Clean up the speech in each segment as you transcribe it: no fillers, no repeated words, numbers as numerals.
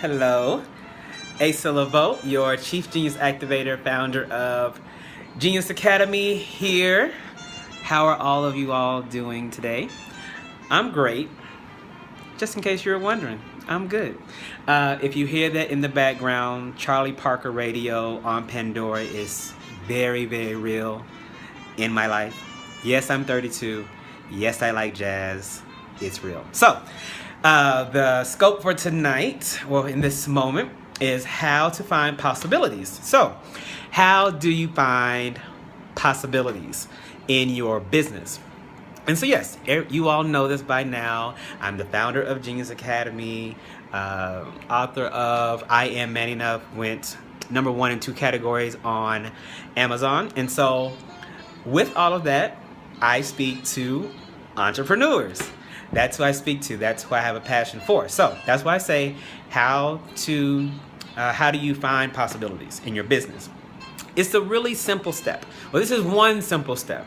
Hello, Asa Leveaux, your Chief Genius Activator, founder of Genius Academy here. How are all of you all doing today? I'm great. Just in case you're wondering, I'm good. If you hear that in the background, Charlie Parker Radio on Pandora is very, very real in my life. Yes, I'm 32. Yes, I like jazz. It's real. So, the scope for tonight, well, in this moment, is how to find possibilities. So, how do you find possibilities in your business? And so, yes, you all know this by now. I'm the founder of Genius Academy, author of I Am Man Enough, went #1 in 2 categories on Amazon. And so, with all of that, I speak to entrepreneurs. That's who I speak to. That's who I have a passion for. So that's why I say, how do you find possibilities in your business? It's a really simple step. Well, this is one simple step.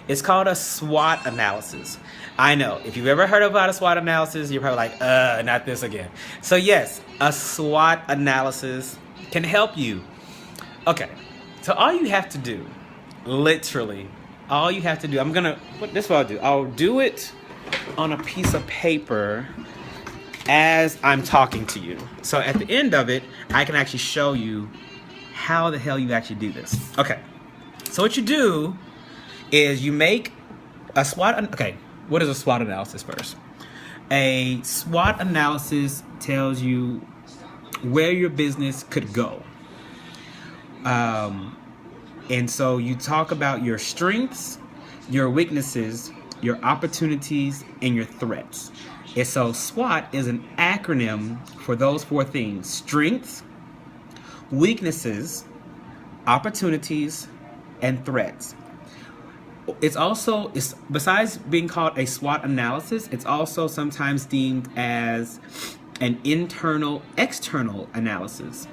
It's called a SWOT analysis. I know, if you've ever heard about a SWOT analysis, you're probably like, not this again. So yes, a SWOT analysis can help you. Okay, so all you have to do, literally, all you have to do, this is what I'll do. I'll do it on a piece of paper as I'm talking to you. So at the end of it, I can actually show you how the hell you actually do this. Okay, so what you do is you make a SWOT. Okay, what is a SWOT analysis first? A SWOT analysis tells you where your business could go. And so you talk about your strengths, your weaknesses, your opportunities, and your threats. And so SWOT is an acronym for those 4 things: strengths, weaknesses, opportunities, and threats. It's besides being called a SWOT analysis, it's also sometimes deemed as an internal-external analysis.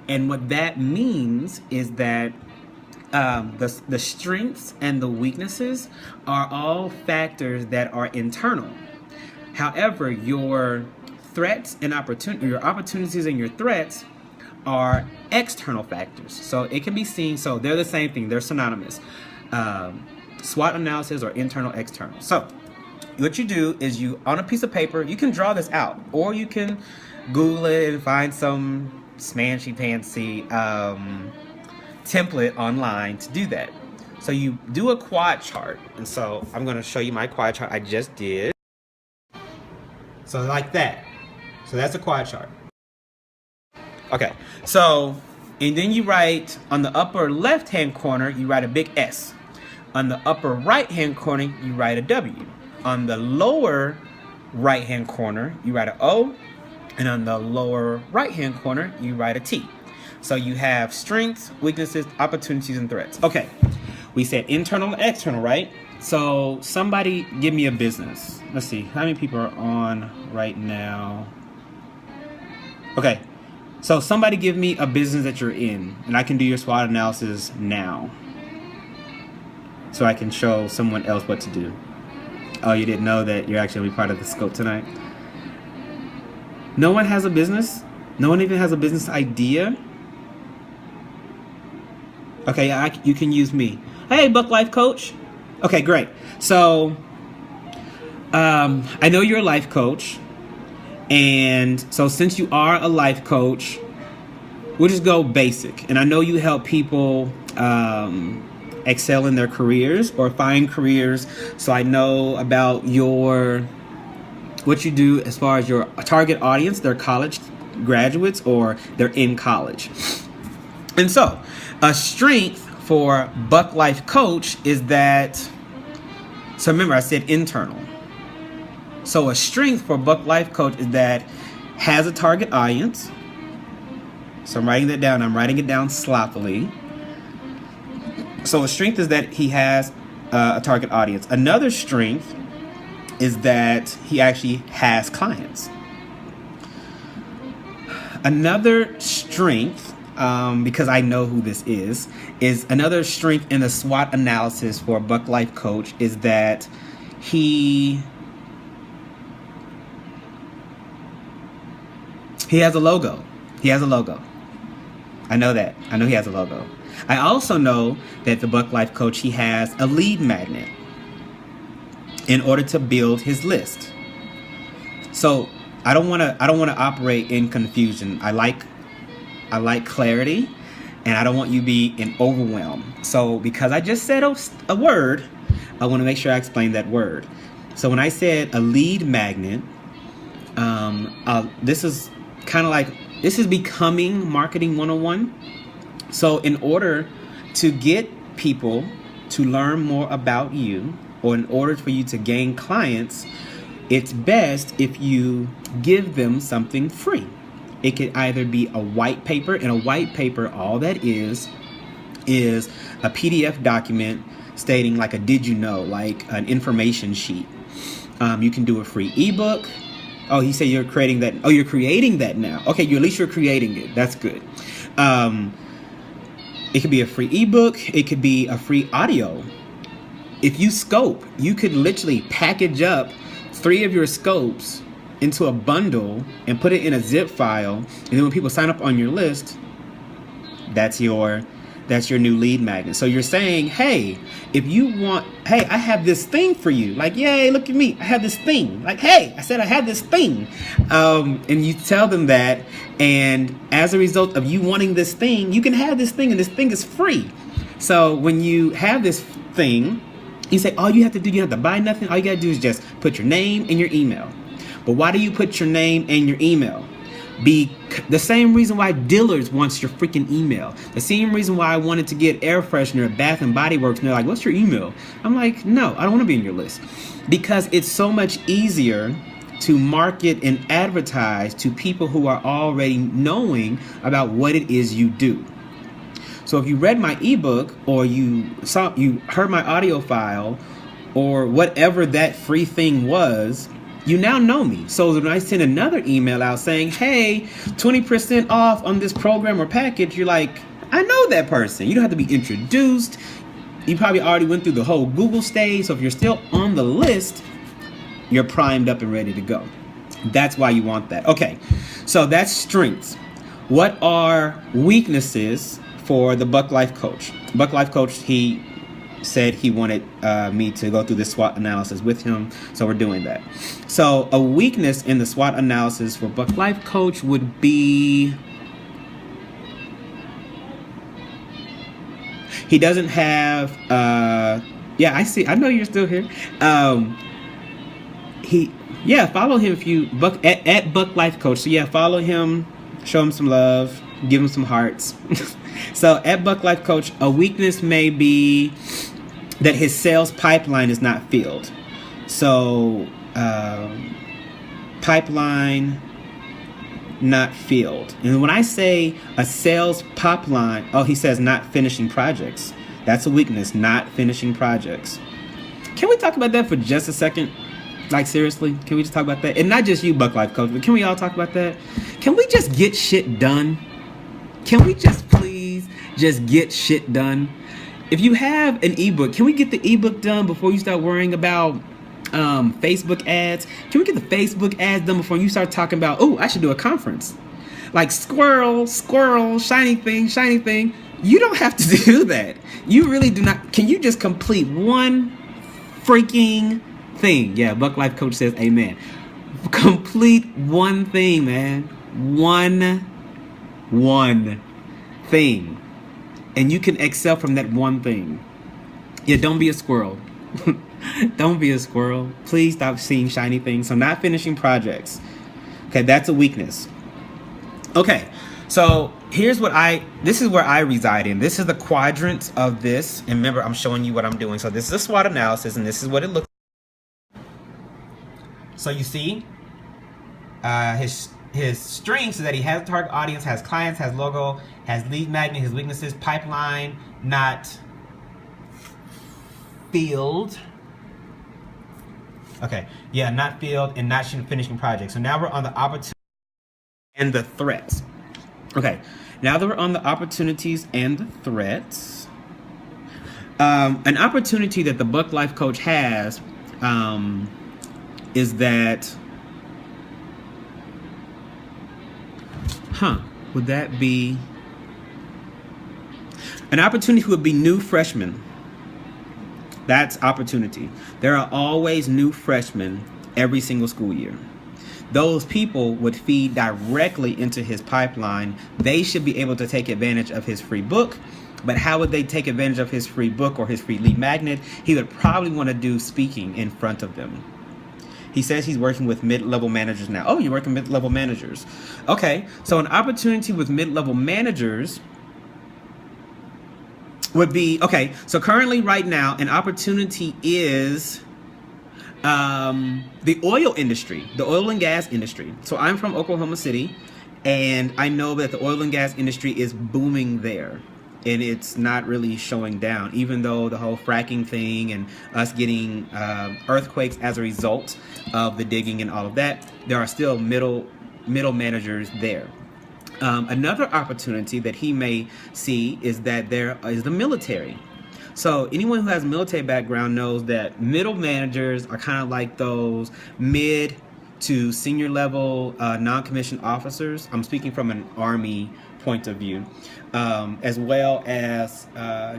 And what that means is that the strengths and the weaknesses are all factors that are internal. However, your threats and your opportunities and your threats are external factors. So it can be seen, so they're the same thing, they're synonymous. SWOT analysis or internal, external. So what you do is on a piece of paper, you can draw this out, or you can Google it and find some fancy template online to do that. So you do a quad chart, and so I'm going to show you my quad chart I just did. So like that. So that's a quad chart. Okay, so and then you write on the upper left hand corner, you write a big S. On the upper right hand corner, you write a W. On the lower right hand corner, you write an O, and on the lower right hand corner, you write a T. So you have strengths, weaknesses, opportunities, and threats. Okay, we said internal and external, right? So somebody give me a business. Let's see, how many people are on right now? Okay, so somebody give me a business that you're in, and I can do your SWOT analysis now. So I can show someone else what to do. Oh, you didn't know that you're actually going to be part of the scope tonight? No one has a business? No one even has a business idea? Okay, you can use me. Hey, Buck Life Coach. Okay, great. So, I know you're a life coach. And so since you are a life coach, we'll just go basic. And I know you help people excel in their careers or find careers. So I know about what you do as far as your target audience. They're college graduates or they're in college. And so a strength for Buck Life Coach is that, so remember I said internal. So a strength for Buck Life Coach is that has a target audience. So I'm writing that down. I'm writing it down sloppily. So a strength is that he has a target audience. Another strength is that he actually has clients. Another strength, because I know who this is another strength in the SWOT analysis for a Buck Life Coach is that he He has a logo. He has a logo. I know that. I know he has a logo. I also know that the Buck Life Coach, he has a lead magnet in order to build his list. So I don't want to operate in confusion. I like clarity, and I don't want you to be in overwhelm. So because I just said a word, I want to make sure I explain that word. So when I said a lead magnet, this is kind of like, this is becoming marketing 101. So in order to get people to learn more about you, or in order for you to gain clients, it's best if you give them something free. It could either be a white paper, and a white paper, all that is a PDF document stating like a did you know, like an information sheet. You can do a free ebook. Oh, he said you're creating that. Oh, you're creating that now. Okay, at least you're creating it. That's good. It could be a free ebook. It could be a free audio. If you scope, you could literally package up 3 of your scopes into a bundle and put it in a zip file. And then when people sign up on your list, that's your new lead magnet. So you're saying, hey, if you want, hey, I have this thing for you. Like, yay, look at me. I have this thing. Like, hey, I said I have this thing. And you tell them that. And as a result of you wanting this thing, you can have this thing, and this thing is free. So when you have this thing, you say, all you have to do, you don't have to buy nothing. All you got to do is just put your name and your email. But why do you put your name and your email? The same reason why dealers wants your freaking email. The same reason why I wanted to get air freshener at Bath and Body Works, and they're like, what's your email? I'm like, no, I don't want to be in your list. Because it's so much easier to market and advertise to people who are already knowing about what it is you do. So if you read my ebook, or you heard my audio file, or whatever that free thing was, you now know me. So when I send another email out saying, hey, 20% off on this program or package, you're like, I know that person. You don't have to be introduced. You probably already went through the whole Google stage. So if you're still on the list, you're primed up and ready to go. That's why you want that. Okay, so that's strengths. What are weaknesses for the Buck Life Coach? Buck Life Coach, he said he wanted me to go through the SWOT analysis with him, so we're doing that. So a weakness in the SWOT analysis for Buck Life Coach would be he doesn't have yeah, I know you're still here. Follow him if you at Buck Life Coach. So yeah, follow him, show him some love, give him some hearts. So at Buck Life Coach, a weakness may be that his sales pipeline is not filled. So pipeline not filled. And when I say a sales pipeline, he says not finishing projects. That's a weakness, not finishing projects. Can we talk about that for just a second? Like, seriously, can we just talk about that? And not just you, Buck Life Coach, but can we all talk about that? Can we just get shit done? Can we just please just get shit done? If you have an ebook, can we get the ebook done before you start worrying about Facebook ads? Can we get the Facebook ads done before you start talking about, oh, I should do a conference? Like squirrel, shiny thing. You don't have to do that. You really do not. Can you just complete one freaking thing? Yeah, Buck Life Coach says amen. Complete one thing, man. One thing. And you can excel from that one thing. Yeah, don't be a squirrel. Don't be a squirrel. Please stop seeing shiny things. So not finishing projects. Okay, that's a weakness. Okay, so here's this is where I reside in. This is the quadrant of this. And remember, I'm showing you what I'm doing. So this is a SWOT analysis, and this is what it looks like. So you see, his strengths is that he has a target audience, has clients, has logo, has lead magnet. His weaknesses, pipeline not filled. Okay, yeah, not filled and not finishing projects. So now we're on the opportunities and the threats. Okay, now that we're on the opportunities and the threats, an opportunity that the Buck Life Coach has is that Would that be an opportunity? Would be new freshmen. That's opportunity. There are always new freshmen every single school year. Those people would feed directly into his pipeline. They should be able to take advantage of his free book. But how would they take advantage of his free book or his free lead magnet? He would probably want to do speaking in front of them. He says he's working with mid-level managers now. Oh, you're working with mid-level managers. Okay, so an opportunity with mid-level managers would be, okay, so currently right now, an opportunity is the oil industry, the oil and gas industry. So I'm from Oklahoma City, and I know that the oil and gas industry is booming there. And it's not really showing down, even though the whole fracking thing and us getting earthquakes as a result of the digging and all of that, there are still middle managers there. Another opportunity that he may see is that there is the military. So anyone who has a military background knows that middle managers are kind of like those mid to senior level non-commissioned officers. I'm speaking from an Army point of view, as well as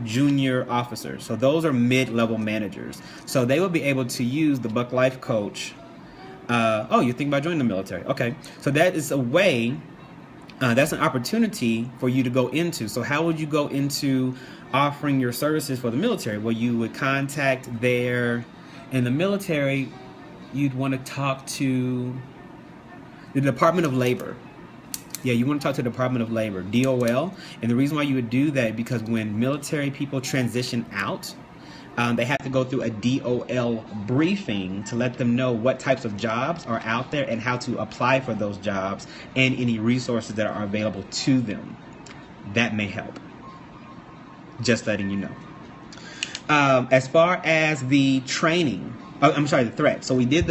junior officers. So those are mid-level managers. So they will be able to use the Buck Life Coach. Oh, you're thinking about joining the military. Okay, so that is a way, that's an opportunity for you to go into. So how would you go into offering your services for the military? Well, you would contact in the military, you'd want to talk to the Department of Labor. Yeah, you want to talk to the Department of Labor, DOL. And the reason why you would do that, because when military people transition out, they have to go through a DOL briefing to let them know what types of jobs are out there and how to apply for those jobs and any resources that are available to them. That may help. Just letting you know. As far as the training, the threat. So we did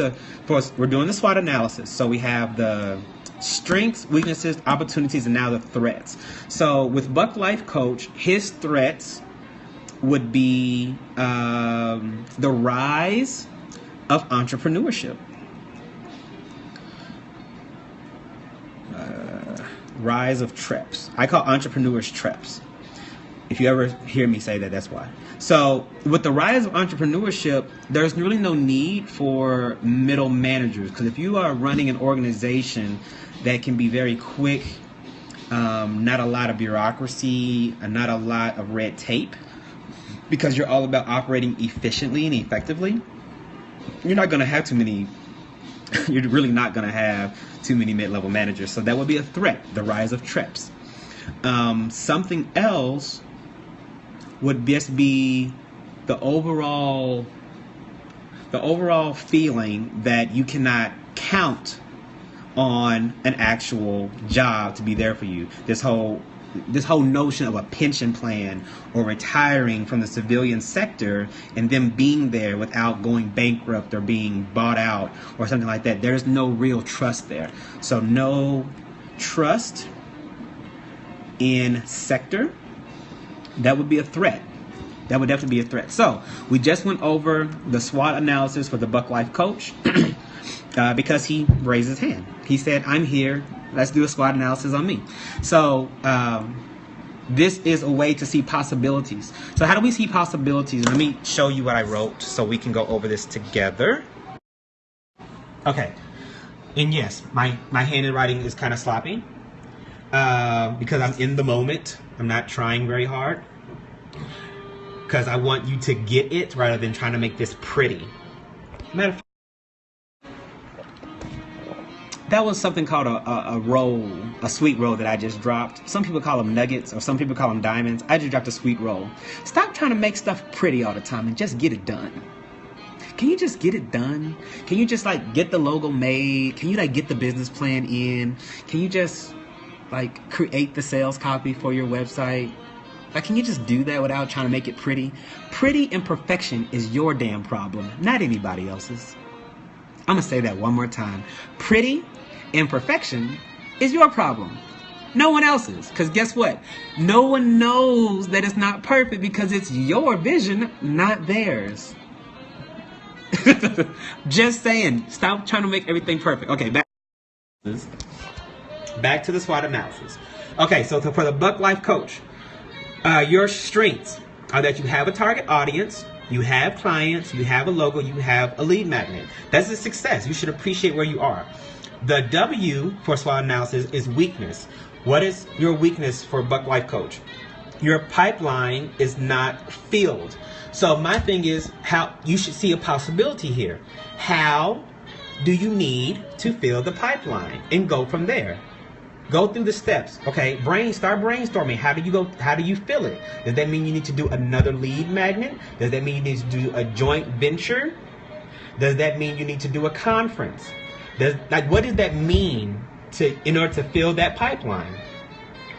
we're doing the SWOT analysis. So we have the strengths, weaknesses, opportunities, and now the threats. So with Buck Life Coach, his threats would be the rise of entrepreneurship. Rise of treps. I call entrepreneurs treps. If you ever hear me say that, that's why. So with the rise of entrepreneurship, there's really no need for middle managers, because if you are running an organization that can be very quick, not a lot of bureaucracy, and not a lot of red tape, because you're all about operating efficiently and effectively, you're not going to have too many, you're really not going to have too many mid-level managers. So that would be a threat, the rise of treps. Something else would just be the overall feeling that you cannot count on an actual job to be there for you. This whole notion of a pension plan or retiring from the civilian sector and them being there without going bankrupt or being bought out or something like that. There's no real trust there. So no trust in sector. That would be a threat. That would definitely be a threat. So we just went over the SWOT analysis for the Buck Life Coach because he raised his hand. He said, I'm here. Let's do a SWOT analysis on me. So this is a way to see possibilities. So how do we see possibilities? Let me show you what I wrote so we can go over this together. Okay. And yes, my handwriting is kind of sloppy because I'm in the moment. I'm not trying very hard because I want you to get it rather than trying to make this pretty. Matter of fact, that was something called a roll, a sweet roll that I just dropped. Some people call them nuggets or some people call them diamonds. I just dropped a sweet roll. Stop trying to make stuff pretty all the time and just get it done. Can you just get it done? Can you just get the logo made? Can you get the business plan in? Can you just create the sales copy for your website? Can you just do that without trying to make it pretty? Pretty imperfection is your damn problem, not anybody else's. I'm gonna say that one more time. Pretty imperfection is your problem, no one else's. Because guess what? No one knows that it's not perfect because it's your vision, not theirs. Just saying, stop trying to make everything perfect. Okay, back. back to the SWOT analysis. Okay, so for the Buck Life Coach, your strengths are that you have a target audience, you have clients, you have a logo, you have a lead magnet. That's a success. You should appreciate where you are. The W for SWOT analysis is weakness. What is your weakness for Buck Life Coach? Your pipeline is not filled. So my thing is, how you should see a possibility here. How do you need to fill the pipeline and go from there? Go through the steps. Okay, start brainstorming. How do you fill it? Does that mean you need to do another lead magnet? Does that mean you need to do a joint venture? Does that mean you need to do a conference? What does that mean in order to fill that pipeline?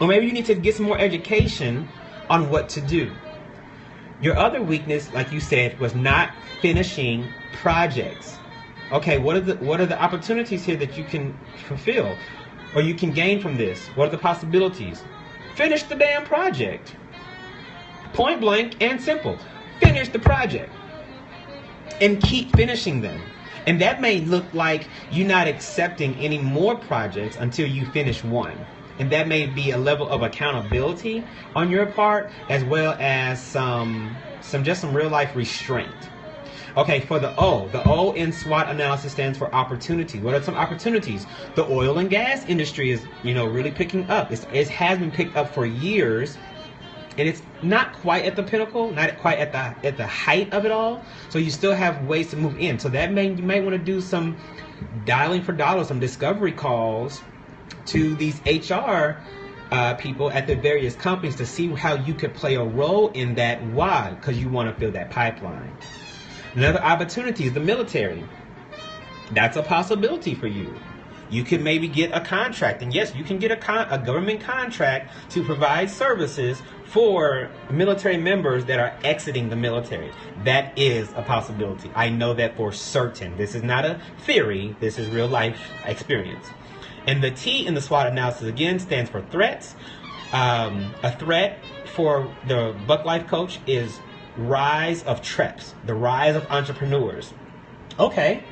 Or maybe you need to get some more education on what to do. Your other weakness, like you said, was not finishing projects. Okay, what are the opportunities here that you can fulfill or you can gain from this? What are the possibilities? Finish the damn project. Point blank and simple. Finish the project and keep finishing them. And that may look like you're not accepting any more projects until you finish one. And that may be a level of accountability on your part, as well as some real life restraint. Okay, for the O in SWOT analysis stands for opportunity. What are some opportunities? The oil and gas industry is, really picking up. It has been picked up for years, and it's not quite at the pinnacle, not quite at the height of it all. So you still have ways to move in. So that you might want to do some dialing for dollars, some discovery calls to these HR people at the various companies to see how you could play a role in that. Why? Because you want to fill that pipeline. Another opportunity is the military. That's a possibility for you. You could maybe get a contract, and yes, you can get a government contract to provide services for military members that are exiting the military. That is a possibility. I know that for certain. This is not a theory. This is real life experience. And the T in the SWOT analysis, again, stands for threats. A threat for the Buck Life Coach is rise of TREPs, the rise of entrepreneurs. Okay,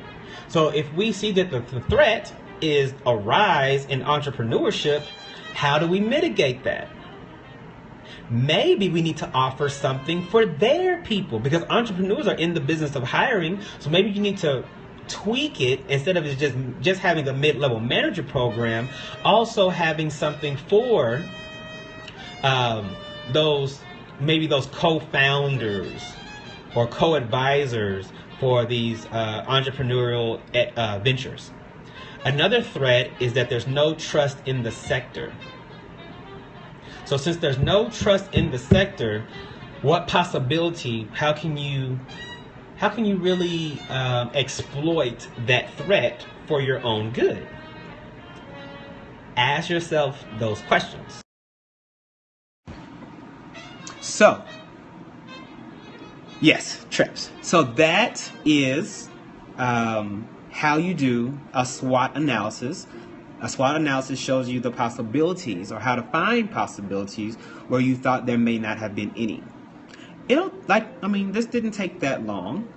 so if we see that the threat is a rise in entrepreneurship, how do we mitigate that? Maybe we need to offer something for their people, because entrepreneurs are in the business of hiring. So maybe you need to tweak it, instead of just having a mid-level manager program, also having something for those co-founders or co-advisors for these entrepreneurial ventures. Another threat is that there's no trust in the sector. So since there's no trust in the sector, what possibility, how can you really exploit that threat for your own good? Ask yourself those questions. So, yes, TREPs. So that is how you do a SWOT analysis. A SWOT analysis shows you the possibilities, or how to find possibilities where you thought there may not have been any. This didn't take that long,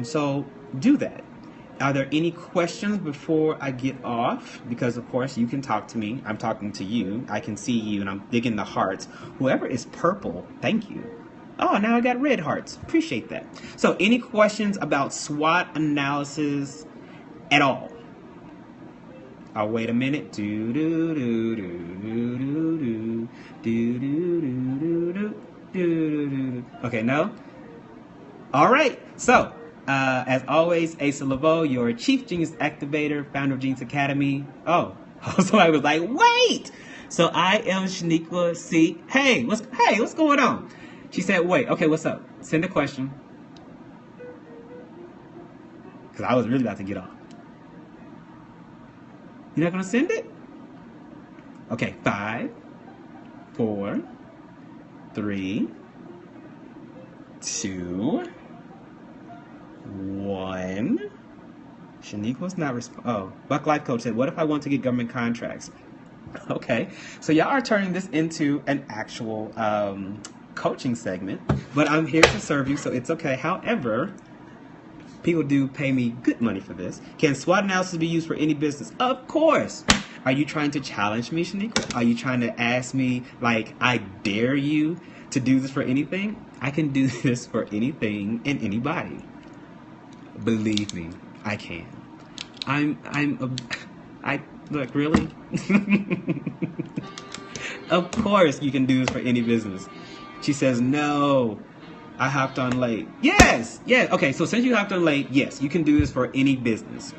so do that. Are there any questions before I get off? Because of course you can talk to me. I'm talking to you. I can see you, and I'm digging the hearts. Whoever is purple, thank you. Oh, now I got red hearts. Appreciate that. So any questions about SWOT analysis at all? I'll wait a minute. Okay, no? All right. So, as always, Asa Leveaux, your Chief Genius Activator, founder of Genius Academy. Oh, so I was like, wait! So I am Shaniqua C. Hey, what's going on? She said, wait, okay, what's up? Send a question. Because I was really about to get off. You're not going to send it? Okay, 5, 4, 3, 2, 1. Shaniqua's not Buck Life Coach said, what if I want to get government contracts? Okay, so y'all are turning this into an actual coaching segment, but I'm here to serve you, so it's okay. However, people do pay me good money for this. Can SWOT analysis be used for any business? Of course. Are you trying to challenge me, Shaniqua? Are you trying to ask me, like, I dare you to do this for anything? I can do this for anything and anybody. Believe me, I can. Look, really? Of course you can do this for any business. She says, no, I hopped on late. Yes. Okay, so since you hopped on late, yes, you can do this for any business.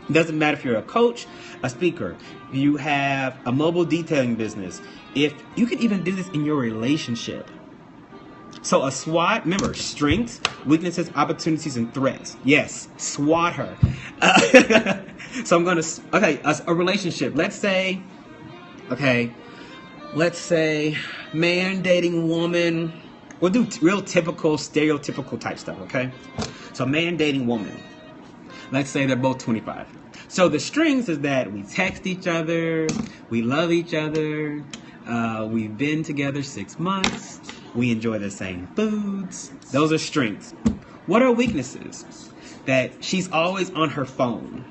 It doesn't matter if you're a coach, a speaker, you have a mobile detailing business. If you can even do this in your relationship. So a SWOT, remember, strengths, weaknesses, opportunities, and threats. Yes, SWOT her. So I'm going to, okay, a relationship. Let's say man dating woman. We'll do real typical, stereotypical type stuff, okay? So man dating woman. Let's say they're both 25. So the strings is that we text each other, we love each other, we've been together 6 months, we enjoy the same foods. Those are strengths. What are weaknesses? That she's always on her phone,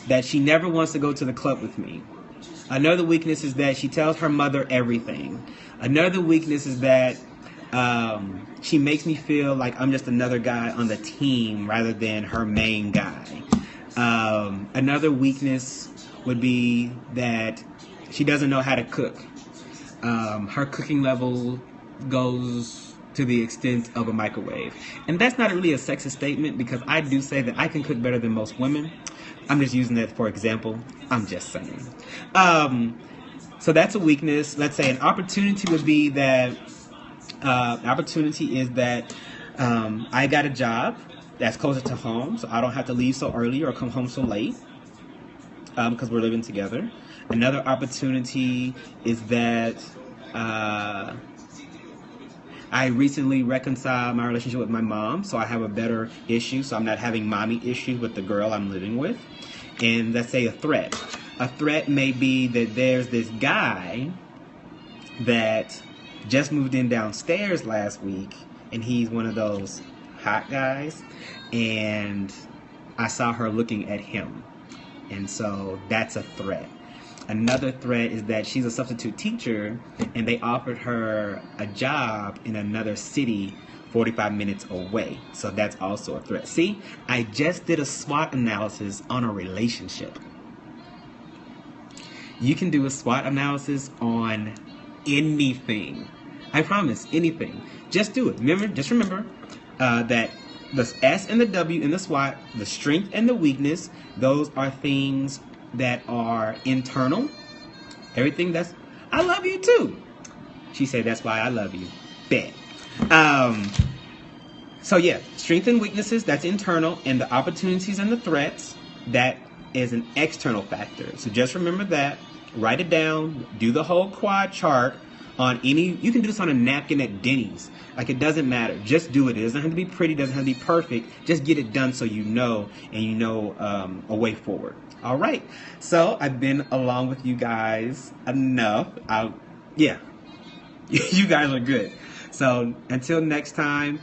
that she never wants to go to the club with me. Another weakness is that she tells her mother everything. Another weakness is that she makes me feel like I'm just another guy on the team rather than her main guy. Another weakness would be that she doesn't know how to cook. Her cooking level goes to the extent of a microwave. And that's not really a sexist statement, because I do say that I can cook better than most women. I'm just using that for example. I'm just saying. So that's a weakness. Let's say an opportunity would be that opportunity is that I got a job that's closer to home, so I don't have to leave so early or come home so late because we're living together. Another opportunity is that I recently reconciled my relationship with my mom, so I have a better issue, so I'm not having mommy issues with the girl I'm living with. And let's say a threat. A threat may be that there's this guy that just moved in downstairs last week, and he's one of those hot guys, and I saw her looking at him, and so that's a threat. Another threat is that she's a substitute teacher, and they offered her a job in another city 45 minutes away, so that's also a threat. See, I just did a SWOT analysis on a relationship. You can do a SWOT analysis on anything. I promise, anything. Just do it. Remember that the S and the W in the SWOT, the strength and the weakness, those are things that are internal. Everything that's, I love you too. She said, that's why I love you. Bet. So yeah, strength and weaknesses, that's internal, and the opportunities and the threats, that is an external factor. So just remember that. Write it down. Do the whole quad chart on any, you can do this on a napkin at Denny's. Like, it doesn't matter. Just do it. It doesn't have to be pretty, doesn't have to be perfect. Just get it done so you know, and you know a way forward. All right. So I've been along with you guys enough. Yeah. You guys are good. So until next time.